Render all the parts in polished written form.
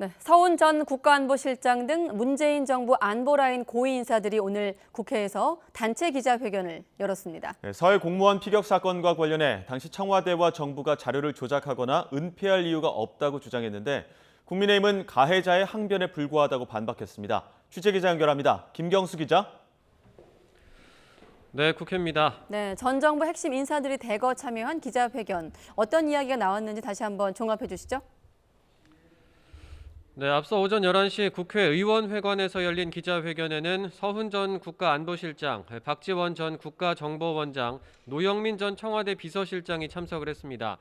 네, 서훈 전 국가안보실장 등 문재인 정부 안보라인 고위 인사들이 오늘 국회에서 단체 기자회견을 열었습니다. 네, 서해 공무원 피격 사건과 관련해 당시 청와대와 정부가 자료를 조작하거나 은폐할 이유가 없다고 주장했는데 국민의힘은 가해자의 항변에 불과하다고 반박했습니다. 취재기자 연결합니다. 김경수 기자. 네, 국회입니다. 네, 전 정부 핵심 인사들이 대거 참여한 기자회견. 어떤 이야기가 나왔는지 다시 한번 종합해 주시죠. 네, 앞서 오전 11시 국회의원회관에서 열린 기자회견에는 서훈 전 국가안보실장, 박지원 전 국가정보원장, 노영민 전 청와대 비서실장이 참석을 했습니다.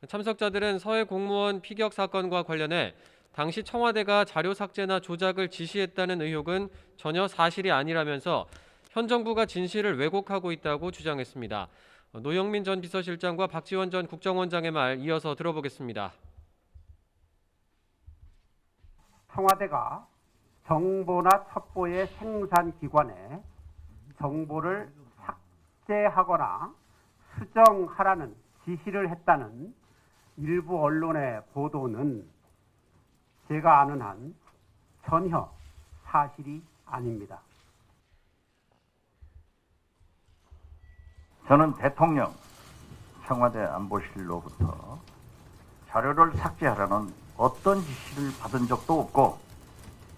참석자들은 서해 공무원 피격 사건과 관련해 당시 청와대가 자료 삭제나 조작을 지시했다는 의혹은 전혀 사실이 아니라면서 현 정부가 진실을 왜곡하고 있다고 주장했습니다. 노영민 전 비서실장과 박지원 전 국정원장의 말 이어서 들어보겠습니다. 청와대가 정보나 첩보의 생산기관에 정보를 삭제하거나 수정하라는 지시를 했다는 일부 언론의 보도는 제가 아는 한 전혀 사실이 아닙니다. 저는 대통령, 청와대 안보실로부터 자료를 삭제하라는 어떤 지시를 받은 적도 없고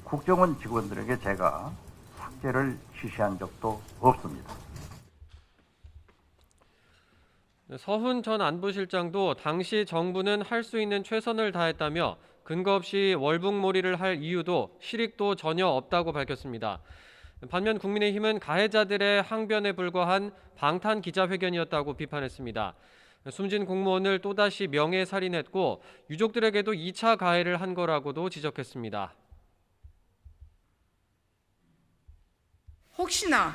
국정원 직원들에게 제가 삭제를 지시한 적도 없습니다. 서훈 전 안보실장도 당시 정부는 할 수 있는 최선을 다했다며 근거 없이 월북몰이를 할 이유도 실익도 전혀 없다고 밝혔습니다. 반면 국민의힘은 가해자들의 항변에 불과한 방탄 기자회견이었다고 비판했습니다. 숨진 공무원을 또다시 명예살인했고 유족들에게도 2차 가해를 한 거라고도 지적했습니다. 혹시나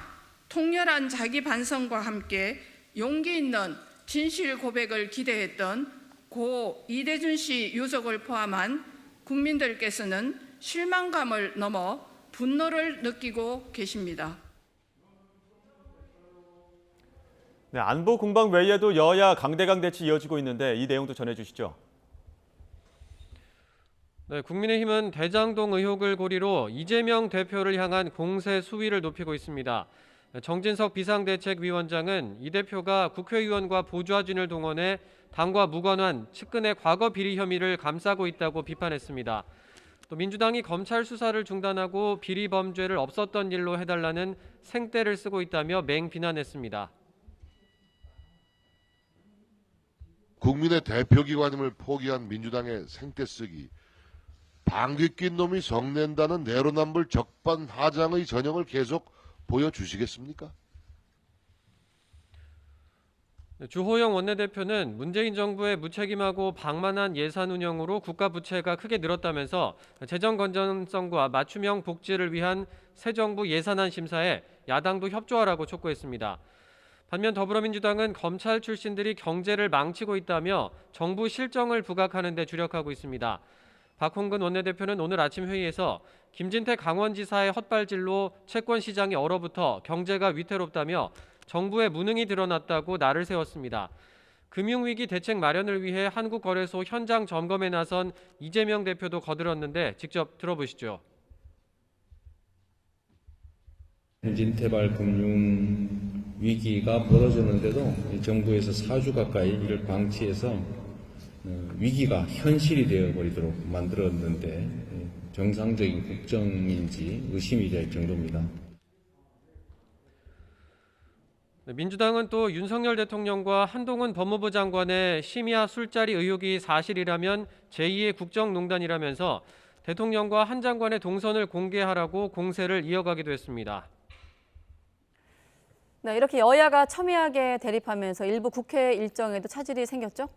통렬한 자기 반성과 함께 용기 있는 진실 고백을 기대했던 고 이대준 씨 유족을 포함한 국민들께서는 실망감을 넘어 분노를 느끼고 계십니다. 네, 안보 공방 외에도 여야 강대강 대치 이어지고 있는데 이 내용도 전해주시죠. 네, 국민의힘은 대장동 의혹을 고리로 이재명 대표를 향한 공세 수위를 높이고 있습니다. 정진석 비상대책위원장은 이 대표가 국회의원과 보좌진을 동원해 당과 무관한 측근의 과거 비리 혐의를 감싸고 있다고 비판했습니다. 또 민주당이 검찰 수사를 중단하고 비리 범죄를 없었던 일로 해달라는 생떼를 쓰고 있다며 맹비난했습니다. 국민의 대표기관임을 포기한 민주당의 생떼쓰기, 방귀 낀 놈이 성낸다는 내로남불 적반하장의 전형을 계속 보여주시겠습니까? 주호영 원내대표는 문재인 정부의 무책임하고 방만한 예산 운영으로 국가 부채가 크게 늘었다면서 재정 건전성과 맞춤형 복지를 위한 새 정부 예산안 심사에 야당도 협조하라고 촉구했습니다. 반면 더불어민주당은 검찰 출신들이 경제를 망치고 있다며 정부 실정을 부각하는 데 주력하고 있습니다. 박홍근 원내대표는 오늘 아침 회의에서 김진태 강원지사의 헛발질로 채권 시장이 얼어붙어 경제가 위태롭다며 정부의 무능이 드러났다고 날을 세웠습니다. 금융위기 대책 마련을 위해 한국거래소 현장 점검에 나선 이재명 대표도 거들었는데 직접 들어보시죠. 김진태발 금융 위기가 벌어졌는데도 정부에서 4주 가까이 이를 방치해서 위기가 현실이 되어버리도록 만들었는데 정상적인 국정인지 의심이 될 정도입니다. 민주당은 또 윤석열 대통령과 한동훈 법무부 장관의 심야 술자리 의혹이 사실이라면 제2의 국정농단이라면서 대통령과 한 장관의 동선을 공개하라고 공세를 이어가기도 했습니다. 네, 이렇게 여야가 첨예하게 대립하면서 일부 국회 일정에도 차질이 생겼죠?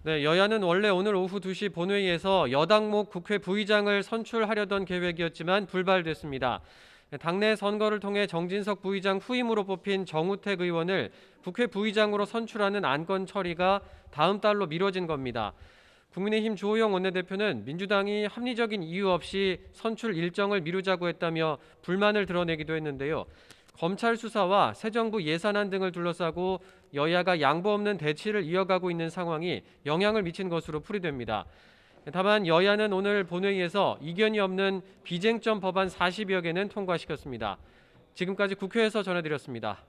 네, 여야는 원래 오늘 오후 2시 본회의에서 여당목 국회 부의장을 선출하려던 계획이었지만 불발됐습니다. 당내 선거를 통해 정진석 부의장 후임으로 뽑힌 정우택 의원을 국회 부의장으로 선출하는 안건 처리가 다음 달로 미뤄진 겁니다. 국민의힘 주호영 원내대표는 민주당이 합리적인 이유 없이 선출 일정을 미루자고 했다며 불만을 드러내기도 했는데요. 검찰 수사와 새 정부 예산안 등을 둘러싸고 여야가 양보 없는 대치를 이어가고 있는 상황이 영향을 미친 것으로 풀이됩니다. 다만 여야는 오늘 본회의에서 이견이 없는 비쟁점 법안 40여 개는 통과시켰습니다. 지금까지 국회에서 전해드렸습니다.